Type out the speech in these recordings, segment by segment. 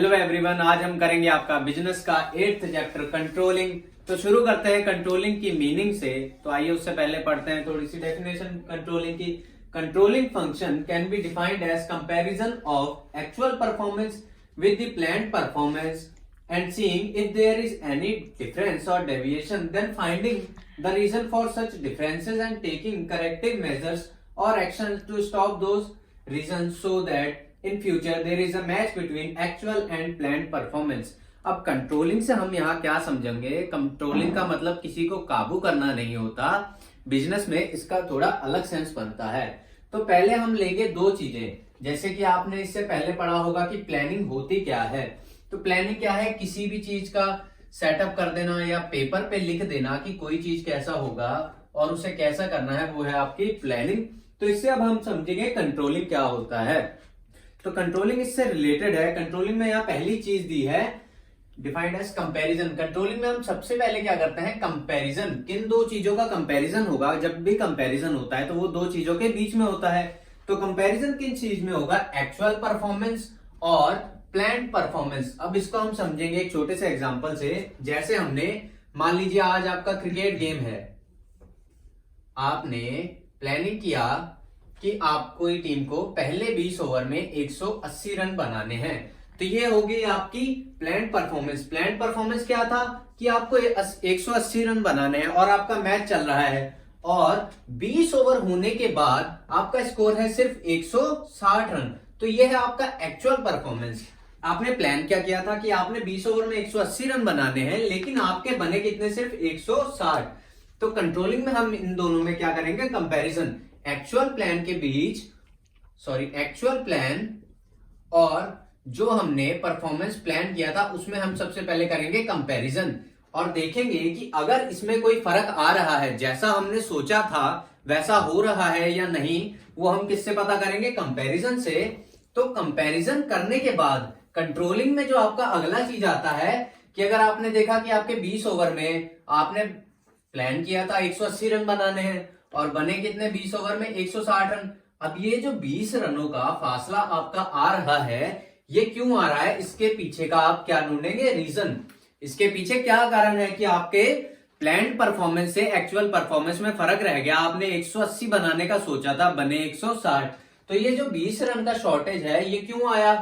Hello everyone, आज हम करेंगे आपका बिजनेस का 8th चैप्टर कंट्रोलिंग। तो शुरू करते हैं कंट्रोलिंग की मीनिंग से। तो आइए उससे पहले पढ़ते हैं थोड़ी सी डेफिनेशन कंट्रोलिंग की। Controlling function can be defined as comparison of actual performance with the planned performance and seeing if there is any difference or deviation, then finding the reason for such differences and taking corrective measures or actions to stop those reasons so that in future there is a match between actual and planned performance। अब controlling से हम यहाँ क्या समझेंगे? Controlling का मतलब किसी को काबू करना नहीं होता। बिजनेस में इसका थोड़ा अलग सेंस बनता है। तो पहले हम लेंगे दो चीजें, जैसे कि आपने इससे पहले पढ़ा होगा कि प्लानिंग होती क्या है। तो प्लानिंग क्या है? किसी भी चीज का सेटअप कर देना या पेपर पे लिख देना कि कोई चीज कैसा होगा और उसे कैसा करना है, वो है आपकी प्लानिंग। तो इससे अब हम समझेंगे कंट्रोलिंग क्या होता है। तो कंट्रोलिंग इससे रिलेटेड है। कंट्रोलिंग में यहाँ पहली चीज दी है डिफाइंड एज कंपैरिजन। कंट्रोलिंग में हम सबसे पहले क्या करते हैं? कंपैरिजन। किन दो चीजों का कंपैरिजन होगा? जब भी कंपैरिजन होता है तो वो दो चीजों के बीच में होता है। तो कंपैरिजन किन चीज में होगा? एक्चुअल परफॉर्मेंस और प्लान्ड परफॉर्मेंस। अब इसको हम समझेंगे एक छोटे से एग्जांपल से। जैसे हमने मान लीजिए आज आपका क्रिकेट गेम है, आपने प्लानिंग किया कि आपको टीम को पहले 20 ओवर में 180 रन बनाने हैं। तो ये होगी आपकी प्लान्ड परफॉर्मेंस। प्लान्ड परफॉर्मेंस क्या था कि आपको 180 रन बनाने हैं और आपका मैच चल रहा है और 20 ओवर होने के बाद आपका स्कोर है सिर्फ 160 रन। तो ये है आपका एक्चुअल परफॉर्मेंस। आपने प्लान क्या किया था कि आपने 20 ओवर में 180 रन बनाने हैं, लेकिन आपके बने कितने? सिर्फ 160। तो कंट्रोलिंग में हम इन दोनों में क्या करेंगे? कंपैरिजन। एक्चुअल प्लान और जो हमने परफॉर्मेंस प्लान किया था उसमें हम सबसे पहले करेंगे कंपैरिजन और देखेंगे कि अगर इसमें कोई फर्क आ रहा है, जैसा हमने सोचा था वैसा हो रहा है या नहीं, वो हम किससे पता करेंगे? कंपैरिजन से। तो कंपैरिजन करने के बाद कंट्रोलिंग में जो आपका अगला चीज आता है कि अगर आपने देखा कि आपके 20 ओवर में आपने प्लान किया था 180 रन बनाने हैं और बने कितने? 20 ओवर में 160 रन। अब ये जो 20 रनों का फासला आपका आ रहा है, ये क्यों आ रहा है? इसके पीछे का आप क्या ढूंढेंगे? रीजन। इसके पीछे क्या कारण है कि आपके प्लान्ड परफॉर्मेंस से एक्चुअल परफॉर्मेंस में फर्क रह गया। आपने 180 बनाने का सोचा था, बने 160। तो ये जो 20 रन का शॉर्टेज है ये क्यों आया?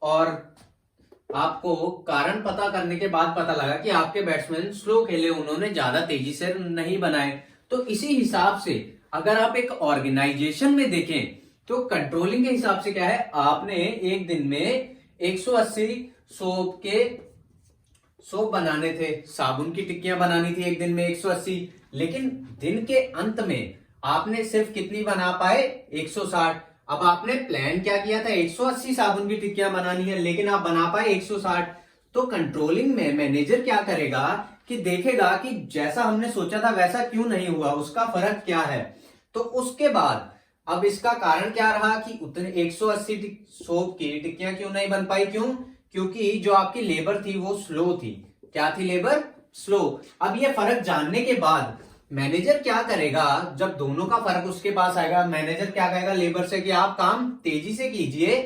और आपको कारण पता करने के बाद पता लगा कि आपके बैट्समैन स्लो खेले, उन्होंने ज्यादा तेजी से नहीं बनाए। तो इसी हिसाब से अगर आप एक ऑर्गेनाइजेशन में देखें तो कंट्रोलिंग के हिसाब से क्या है? आपने एक दिन में 180 सोप बनाने थे, साबुन की टिक्कियां बनानी थी एक दिन में 180, लेकिन दिन के अंत में आपने सिर्फ कितनी बना पाए? 160। अब आपने प्लान क्या किया था? 180 साबुन की टिक्कियां बनानी है, लेकिन आप बना पाए 160। तो कंट्रोलिंग में मैनेजर क्या करेगा कि देखेगा कि जैसा हमने सोचा था वैसा क्यों नहीं हुआ, उसका फर्क क्या है। तो उसके बाद अब इसका कारण क्या रहा कि उतने 180 सोप की टिक्कियां क्यों नहीं बन पाई? क्यों? क्योंकि जो आपकी लेबर थी वो स्लो थी। क्या थी? Labour slow. अब ये फर्क जानने के बाद मैनेजर क्या करेगा? जब दोनों का फर्क उसके पास आएगा, मैनेजर क्या कहेगा लेबर से कि आप काम तेजी से कीजिए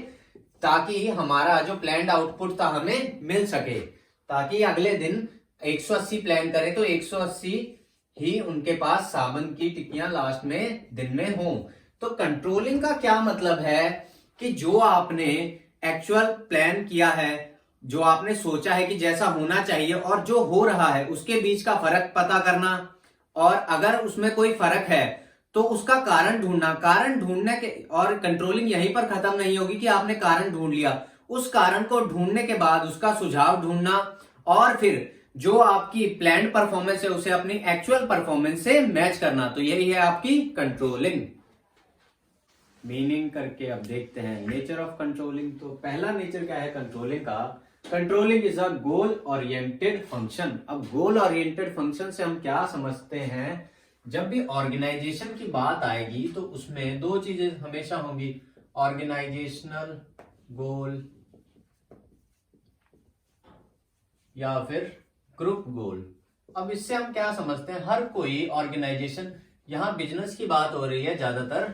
ताकि हमारा जो प्लान्ड आउटपुट था हमें मिल सके, ताकि अगले दिन 180 प्लान करें तो 180 ही उनके पास साबुन की टिक्कियां लास्ट में दिन में हो। तो कंट्रोलिंग का क्या मतलब है कि जो आपने एक्चुअल प्लान किया है, जो आपने सोचा है कि जैसा होना चाहिए और जो हो रहा है, उसके बीच का फर्क पता करना, और अगर उसमें कोई फर्क है तो उसका कारण ढूंढना। कारण ढूंढने के और कंट्रोलिंग यहीं पर खत्म नहीं होगी कि आपने कारण ढूंढ लिया, उस कारण को ढूंढने के बाद उसका सुझाव ढूंढना और फिर जो आपकी प्लान्ड परफॉर्मेंस है उसे अपनी एक्चुअल परफॉर्मेंस से मैच करना। तो यही है आपकी कंट्रोलिंग। मीनिंग करके अब देखते हैं नेचर ऑफ कंट्रोलिंग। तो पहला नेचर क्या है कंट्रोलिंग का? Controlling is a goal oriented function. अब गोल ओरिएंटेड फंक्शन से हम क्या समझते हैं? जब भी ऑर्गेनाइजेशन की बात आएगी तो उसमें दो चीजें हमेशा होंगी, ऑर्गेनाइजेशनल गोल या फिर ग्रुप गोल। अब इससे हम क्या समझते हैं? हर कोई ऑर्गेनाइजेशन, यहां बिजनेस की बात हो रही है ज्यादातर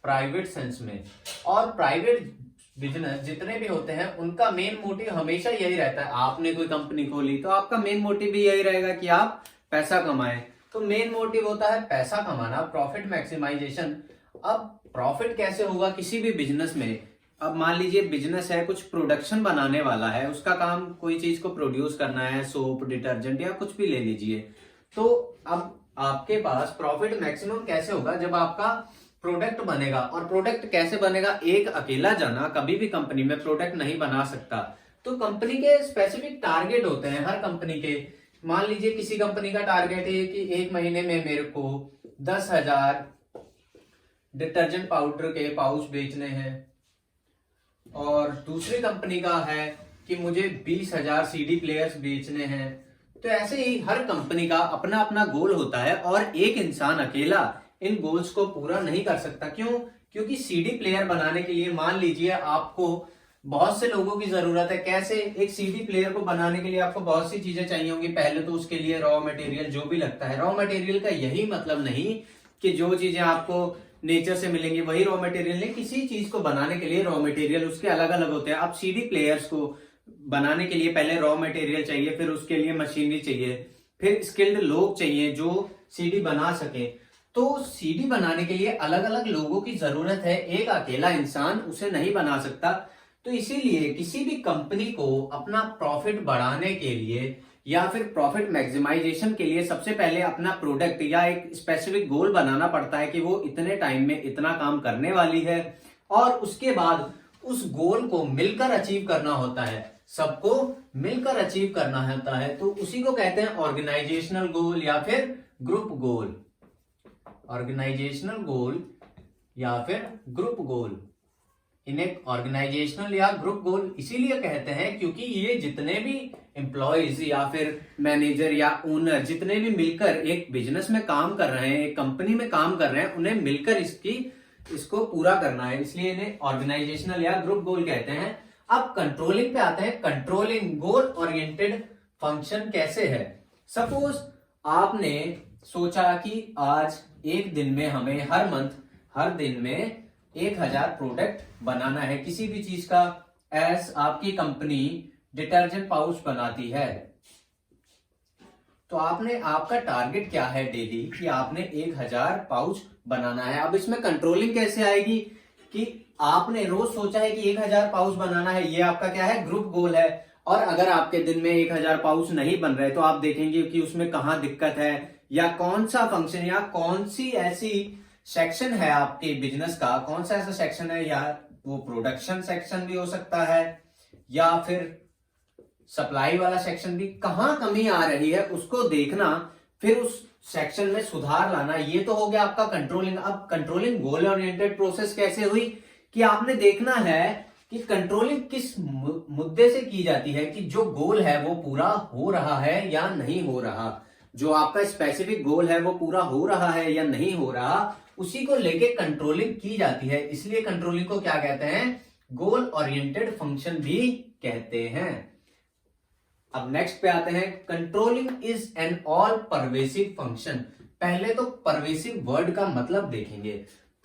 प्राइवेट सेंस में, और प्राइवेट बिजनेस जितने भी होते हैं उनका मेन मोटिव हमेशा यही रहता है। आपने कोई कंपनी खोली तो आपका मेन मोटिव भी यही रहेगा कि आप पैसा कमाएं। तो मेन मोटिव होता है पैसा कमाना, प्रॉफिट मैक्सिमाइजेशन। अब प्रॉफिट कैसे होगा किसी भी बिजनेस में? अब मान लीजिए बिजनेस है, कुछ प्रोडक्शन बनाने वाला है, उसका काम कोई चीज को प्रोड्यूस करना है, सोप, डिटर्जेंट या कुछ भी ले लीजिए। तो अब आपके पास प्रॉफिट मैक्सिमम कैसे होगा? जब आपका प्रोडक्ट बनेगा। और प्रोडक्ट कैसे बनेगा? एक अकेला जना कभी भी कंपनी में प्रोडक्ट नहीं बना सकता। तो कंपनी के स्पेसिफिक टारगेट होते हैं हर कंपनी के। मान लीजिए किसी कंपनी का टारगेट है कि एक महीने में मेरे को 10,000 डिटर्जेंट पाउडर के पाउच बेचने हैं, और दूसरी कंपनी का है कि मुझे 20,000 सीडी प्लेयर्स बेचने हैं। तो ऐसे ही हर कंपनी का अपना अपना गोल होता है, और एक इंसान अकेला इन गोल्स को पूरा नहीं कर सकता। क्यों? क्योंकि सीडी प्लेयर बनाने के लिए मान लीजिए आपको बहुत से लोगों की जरूरत है। कैसे? एक सीडी प्लेयर को बनाने के लिए आपको बहुत सी चीजें चाहिए होंगी। पहले तो उसके लिए रॉ मटेरियल जो भी लगता है। रॉ मटेरियल का यही मतलब नहीं कि जो चीजें आपको नेचर से मिलेंगी वही रॉ मटेरियल नहीं। किसी चीज को बनाने के लिए रॉ मटेरियल उसके अलग अलग होते हैं। अब सीडी प्लेयर्स को बनाने के लिए पहले रॉ मटेरियल चाहिए, फिर उसके लिए मशीनरी चाहिए, फिर स्किल्ड लोग चाहिए जो सीडी बना सके। तो सीडी बनाने के लिए अलग अलग लोगों की जरूरत है, एक अकेला इंसान उसे नहीं बना सकता। तो इसीलिए किसी भी कंपनी को अपना प्रॉफिट बढ़ाने के लिए या फिर प्रॉफिट मैक्सिमाइजेशन के लिए सबसे पहले अपना प्रोडक्ट या एक स्पेसिफिक गोल बनाना पड़ता है कि वो इतने टाइम में इतना काम करने वाली है, और उसके बाद उस गोल को मिलकर अचीव करना होता है। सबको मिलकर अचीव करना होता है। तो उसी को कहते हैं ऑर्गेनाइजेशनल गोल या फिर ग्रुप गोल। ऑर्गेनाइजेशनल गोल या फिर ग्रुप गोल। इन्हें ऑर्गेनाइजेशनल या ग्रुप गोल इसीलिए कहते हैं क्योंकि ये जितने भी एम्प्लॉयज या फिर मैनेजर या ओनर जितने भी मिलकर एक बिजनेस में काम कर रहे हैं, एक कंपनी में काम कर रहे हैं, उन्हें मिलकर इसको पूरा करना है, इसलिए इन्हें ऑर्गेनाइजेशनल या ग्रुप गोल कहते हैं। अब कंट्रोलिंग पे आते हैं। कंट्रोलिंग गोल ओरिएंटेड फंक्शन कैसे है? सपोज आपने सोचा कि आज एक दिन में हमें हर दिन में 1,000 प्रोडक्ट बनाना है किसी भी चीज का। एस आपकी कंपनी डिटर्जेंट पाउच बनाती है, तो आपका टारगेट क्या है डेली कि आपने 1,000 पाउच बनाना है। अब इसमें कंट्रोलिंग कैसे आएगी कि आपने रोज सोचा है कि 1,000 पाउच बनाना है, ये आपका क्या है? ग्रुप गोल है। और अगर आपके दिन में 1,000 पाउच नहीं बन रहे तो आप देखेंगे कि उसमें कहां दिक्कत है, या कौन सा फंक्शन या कौन सी ऐसी सेक्शन है आपके बिजनेस का, कौन सा ऐसा सेक्शन है, या वो प्रोडक्शन सेक्शन भी हो सकता है या फिर सप्लाई वाला सेक्शन भी, कहां कमी आ रही है उसको देखना, फिर उस सेक्शन में सुधार लाना। ये तो हो गया आपका कंट्रोलिंग। अब कंट्रोलिंग गोल ओरिएंटेड प्रोसेस कैसे हुई कि आपने देखना है कि कंट्रोलिंग किस मुद्दे से की जाती है कि जो गोल है वो पूरा हो रहा है या नहीं हो रहा। जो आपका स्पेसिफिक गोल है वो पूरा हो रहा है या नहीं हो रहा, उसी को लेके कंट्रोलिंग की जाती है। इसलिए कंट्रोलिंग को क्या कहते हैं? गोल ओरिएंटेड फंक्शन भी कहते हैं। अब नेक्स्ट पे आते हैं। Controlling is an all pervasive function. पहले तो परवेसिव वर्ड का मतलब देखेंगे।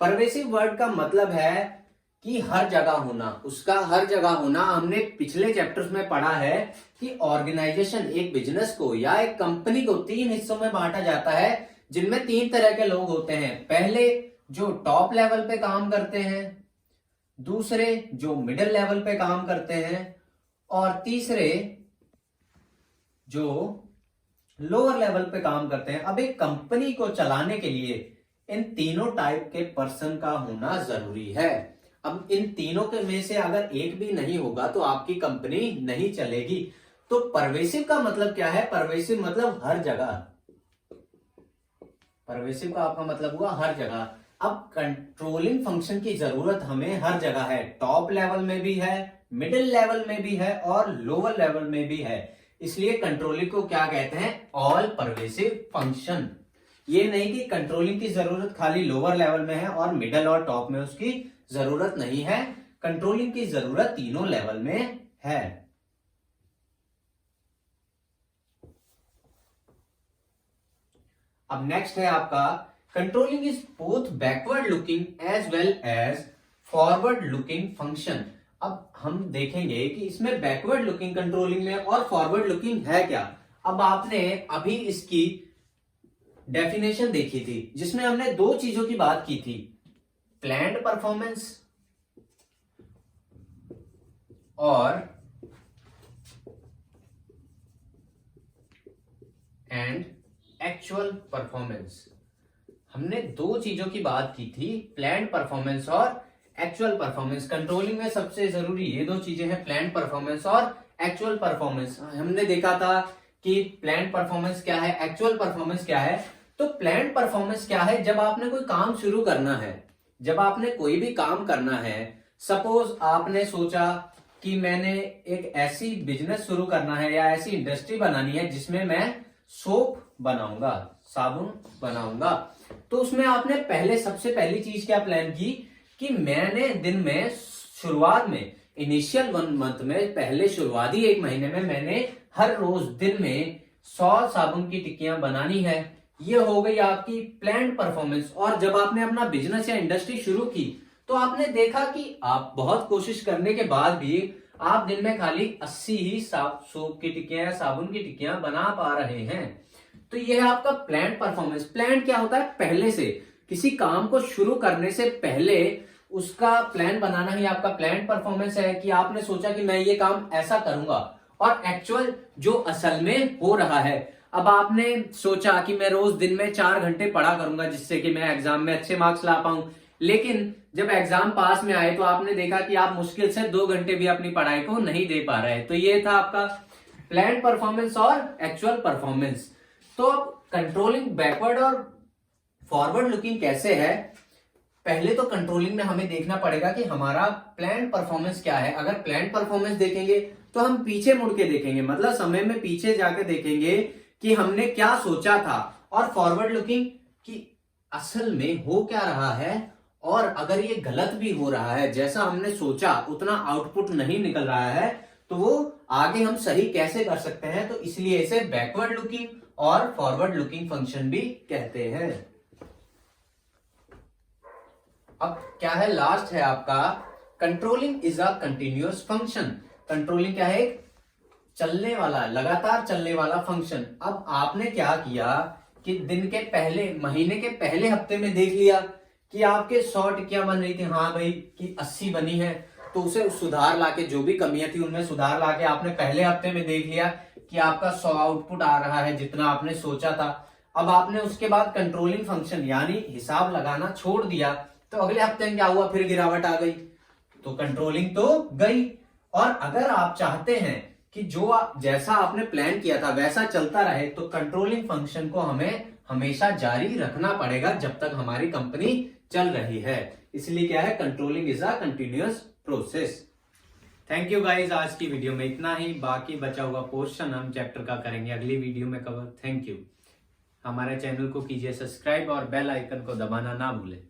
परवेसिव वर्ड का मतलब है कि हर जगह होना, उसका हर जगह होना। हमने पिछले चैप्टर्स में पढ़ा है कि ऑर्गेनाइजेशन, एक बिजनेस को या एक कंपनी को 3 हिस्सों में बांटा जाता है, जिनमें 3 तरह के लोग होते हैं। पहले जो टॉप लेवल पे काम करते हैं, दूसरे जो मिडिल लेवल पे काम करते हैं, और तीसरे जो लोअर लेवल पे काम करते हैं। अब एक कंपनी को चलाने के लिए इन तीनों टाइप के पर्सन का होना जरूरी है। अब इन तीनों के में से अगर एक भी नहीं होगा तो आपकी कंपनी नहीं चलेगी। तो परवेसिव का मतलब क्या है? परवेसिव मतलब हर जगह। परवेसिव का आपका मतलब हुआ हर जगह। अब कंट्रोलिंग फंक्शन की जरूरत हमें हर जगह है। टॉप लेवल में भी है, मिडिल लेवल में भी है और लोअर लेवल में भी है। इसलिए कंट्रोलिंग को क्या कहते हैं? All pervasive function. ये नहीं कि कंट्रोलिंग की जरूरत खाली लोअर लेवल में है और मिडिल और टॉप में उसकी जरूरत नहीं है। कंट्रोलिंग की जरूरत तीनों लेवल में है। अब नेक्स्ट है आपका controlling is both backward looking as well as forward looking function. अब हम देखेंगे कि इसमें बैकवर्ड लुकिंग कंट्रोलिंग में और फॉरवर्ड लुकिंग है क्या। अब आपने अभी इसकी डेफिनेशन देखी थी जिसमें हमने दो चीजों की बात की थी, प्लान्ड परफॉर्मेंस और एंड एक्चुअल परफॉर्मेंस। हमने दो चीजों की बात की थी, प्लान्ड परफॉर्मेंस और एक्चुअल परफॉर्मेंस। कंट्रोलिंग में सबसे जरूरी ये दो चीजें हैं, प्लान्ड परफॉर्मेंस और एक्चुअल परफॉर्मेंस। हमने देखा था कि प्लान्ड परफॉर्मेंस क्या है, एक्चुअल परफॉर्मेंस क्या है। तो प्लान्ड परफॉर्मेंस क्या है, जब आपने कोई काम शुरू करना है, जब आपने कोई भी काम करना है, सपोज आपने सोचा कि मैंने एक ऐसी बिजनेस शुरू करना है या ऐसी इंडस्ट्री बनानी है जिसमें मैं सोप बनाऊंगा, साबुन बनाऊंगा, तो उसमें आपने पहले सबसे पहली चीज क्या प्लान की कि मैंने दिन में शुरुआत में इनिशियल 1 मंथ में, पहले शुरुआती 1 महीने में मैंने हर रोज दिन में 100 साबुन की टिक्कियां बनानी है। ये हो गई आपकी प्लान्ड परफॉर्मेंस। और जब आपने अपना बिजनेस या इंडस्ट्री शुरू की तो आपने देखा कि आप बहुत कोशिश करने के बाद भी आप दिन में खाली 80 ही सोप की टिक्कियां या साबुन की टिक्कियां बना पा रहे हैं। तो यह है आपका प्लान्ड परफॉर्मेंस। प्लान क्या होता है, पहले से किसी काम को शुरू करने से पहले उसका प्लान बनाना ही आपका प्लान्ड परफॉर्मेंस है, कि आपने सोचा कि मैं ये काम ऐसा करूंगा। और एक्चुअल जो असल में हो रहा है, अब आपने सोचा कि मैं रोज दिन में 4 घंटे पढ़ा करूंगा जिससे कि मैं एग्जाम में अच्छे मार्क्स ला पाऊं, लेकिन जब एग्जाम पास में आए तो आपने देखा कि आप मुश्किल से 2 घंटे भी अपनी पढ़ाई को नहीं दे पा रहे। तो ये था आपका प्लान्ड परफॉर्मेंस और एक्चुअल परफॉर्मेंस। तो अब कंट्रोलिंग बैकवर्ड और फॉरवर्ड लुकिंग कैसे है, पहले तो कंट्रोलिंग में हमें देखना पड़ेगा कि हमारा प्लान्ड परफॉर्मेंस क्या है। अगर प्लान्ड परफॉर्मेंस देखेंगे तो हम पीछे मुड़ के देखेंगे, मतलब समय में पीछे जाके देखेंगे कि हमने क्या सोचा था। और फॉरवर्ड लुकिंग कि असल में हो क्या रहा है, और अगर ये गलत भी हो रहा है, जैसा हमने सोचा उतना आउटपुट नहीं निकल रहा है, तो वो आगे हम सही कैसे कर सकते हैं। तो इसलिए इसे बैकवर्ड लुकिंग और फॉरवर्ड लुकिंग फंक्शन भी कहते हैं। अब क्या है, लास्ट है आपका controlling is a continuous function. Controlling क्या है, चलने वाला, लगातार चलने वाला फंक्शन। अब आपने क्या किया कि दिन के पहले, महीने के पहले हफ्ते में देख लिया कि आपके 100 टिक्कियां बन रही थी, हाँ भाई कि 80 बनी है, तो उसे सुधार लाके, जो भी कमियां थी उनमें सुधार लाके आपने पहले हफ्ते में देख लिया कि आपका 100 आउटपुट आ रहा है जितना आपने सोचा था। अब आपने उसके बाद कंट्रोलिंग फंक्शन यानी हिसाब लगाना छोड़ दिया, तो अगले हफ्ते में क्या हुआ, फिर गिरावट आ गई, तो कंट्रोलिंग तो गई। और अगर आप चाहते हैं कि जो जैसा आपने प्लान किया था वैसा चलता रहे, तो कंट्रोलिंग फंक्शन को हमें हमेशा जारी रखना पड़ेगा जब तक हमारी कंपनी चल रही है। इसलिए क्या है, controlling is a continuous process. Thank you guys, आज की वीडियो में इतना ही। बाकी बचा हुआ पोर्शन हम चैप्टर का करेंगे अगली वीडियो में कवर। Thank you. हमारे चैनल को कीजिए सब्सक्राइब और बेल आइकन को दबाना ना भूलें।